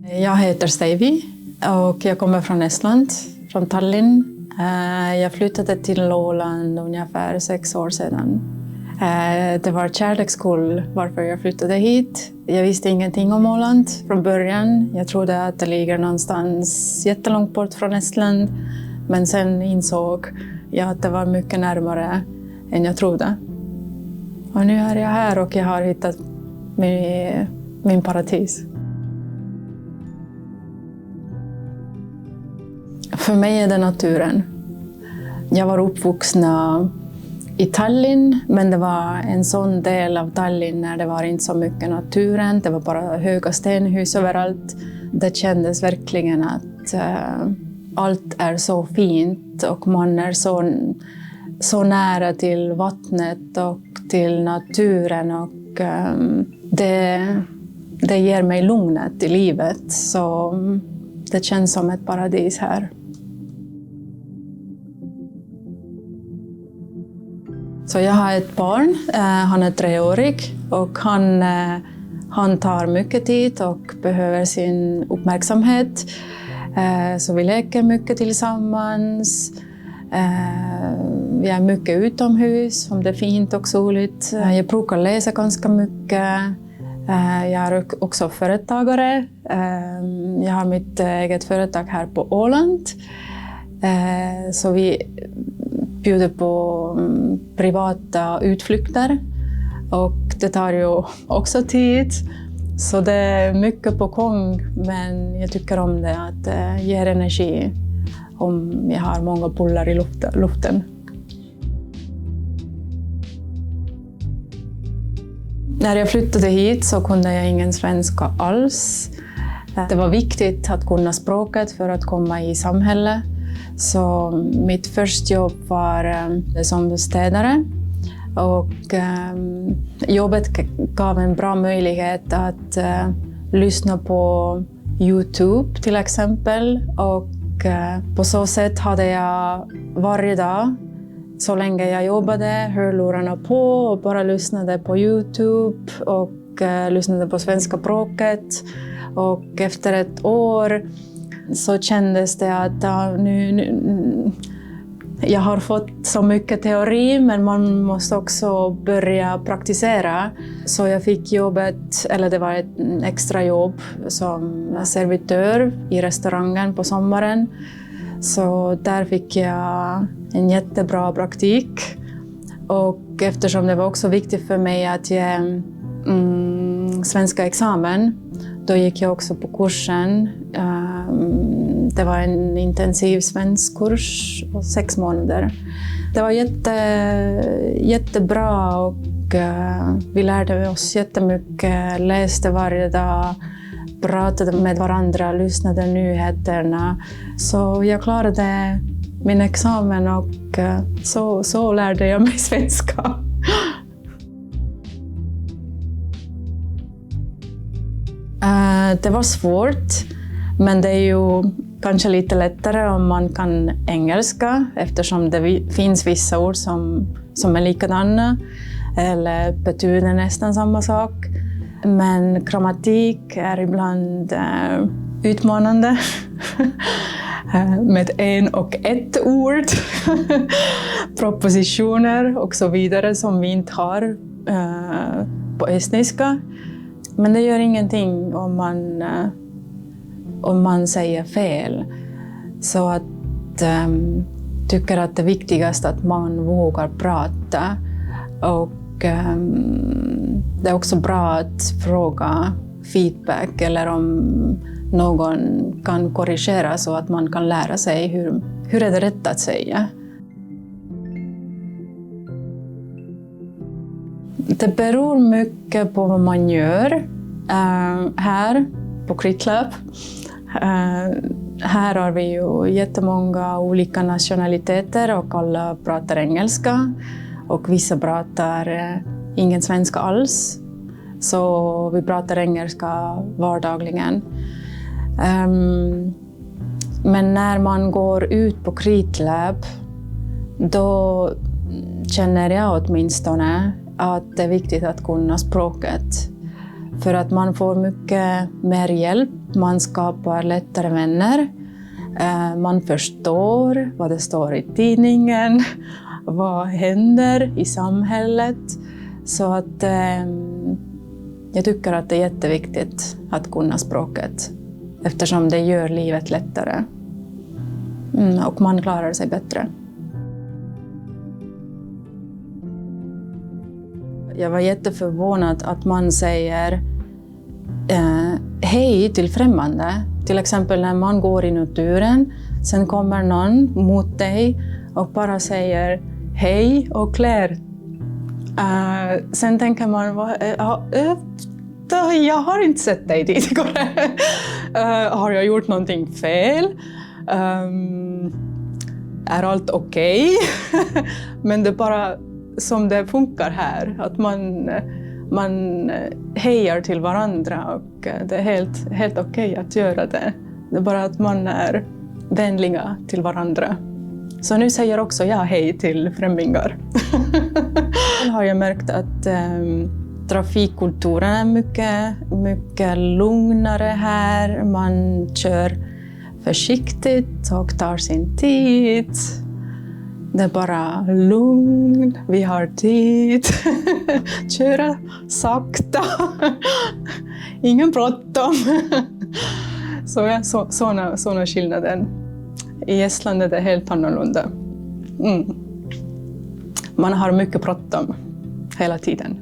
Jag heter Steivi och jag kommer från Estland, från Tallinn. Jag flyttade till Åland ungefär 6 år sedan. Det var kärleksfull varför jag flyttade hit. Jag visste ingenting om Åland från början. Jag trodde att det ligger någonstans jättelångt bort från Estland. Men sen insåg jag att det var mycket närmare än jag trodde. Och nu är jag här och jag har hittat min paradis. För mig är det naturen. Jag var uppvuxen i Tallinn, men det var en sån del av Tallinn när det var inte så mycket naturen. Det var bara höga stenhus överallt. Det kändes verkligen att allt är så fint och man är så nära till vattnet och till naturen. Och det ger mig lugnet i livet. Så det känns som ett paradis här. Så jag har ett barn, han är 3-årig och han tar mycket tid och behöver sin uppmärksamhet. Så vi leker mycket tillsammans. Vi är mycket utomhus, om det är fint och soligt. Jag brukar läsa ganska mycket. Jag är också företagare. Jag har mitt eget företag här på Åland. Så vi bjuder på privata utflykter och det tar ju också tid. Så det är mycket på gång, men jag tycker om det att det ger energi om jag har många bollar i luften. När jag flyttade hit så kunde jag ingen svenska alls. Det var viktigt att kunna språket för att komma i samhället. Så mitt första jobb var som städare. Och jobbet gav en bra möjlighet att lyssna på YouTube till exempel. Och på så sätt hade jag varje dag, så länge jag jobbade, hörlurarna på och bara lyssnade på YouTube och lyssnade på svenska språket. Och efter ett år så kändes det att jag har fått så mycket teori, men man måste också börja praktisera. Så jag fick jobbet, eller det var ett extra jobb som servitör i restaurangen på sommaren. Så där fick jag en jättebra praktik. Och eftersom det var också viktigt för mig att ge svenska examen, då gick jag också på kursen. Det var en intensiv svensk kurs på 6 månader. Det var jättebra och vi lärde oss jättemycket, läste varje dag, pratade med varandra, lyssnade på nyheterna. Så jag klarade min examen och så lärde jag mig svenska. Det var svårt, men det är ju kanske lite lättare om man kan engelska eftersom det finns vissa ord som är likadana eller betyder nästan samma sak. Men grammatik är ibland utmanande med en och ett ord, propositioner och så vidare som vi inte har på estniska. Men det gör ingenting om man säger fel. Så att tycker att det viktigaste är att man vågar prata. Och det är också bra att fråga feedback eller om någon kan korrigera så att man kan lära sig hur är det rätt att säga. Det beror mycket på vad man gör. Här på Kritlab, här har vi ju jättemånga olika nationaliteter och alla pratar engelska. Och vissa pratar ingen svenska alls. Så vi pratar engelska vardagligen. Men när man går ut på Kritlab, då känner jag åtminstone att det är viktigt att kunna språket. För att man får mycket mer hjälp, man skapar lättare vänner. Man förstår vad det står i tidningen, vad händer i samhället. Så att jag tycker att det är jätteviktigt att kunna språket. Eftersom det gör livet lättare. Och man klarar sig bättre. Jag var jätteförvånad att man säger hej till främmande. Till exempel när man går i naturen, sen kommer någon mot dig och bara säger hej och ler. Sen tänker man, jag har inte sett dig tidigare. Har jag gjort någonting fel? Är allt okej? Men det är bara som det funkar här, att man hejar till varandra och det är helt okej att göra det. Det är bara att man är vänliga till varandra. Så nu säger också jag hej till främlingar. Har jag märkt att trafikkulturen är mycket lugnare här. Man kör försiktigt och tar sin tid. Det är bara lugn, vi har tid. Köra sakta. Ingen bråttom. Såna skillnader. I Estland är det helt annorlunda. Man har mycket bråttom hela tiden.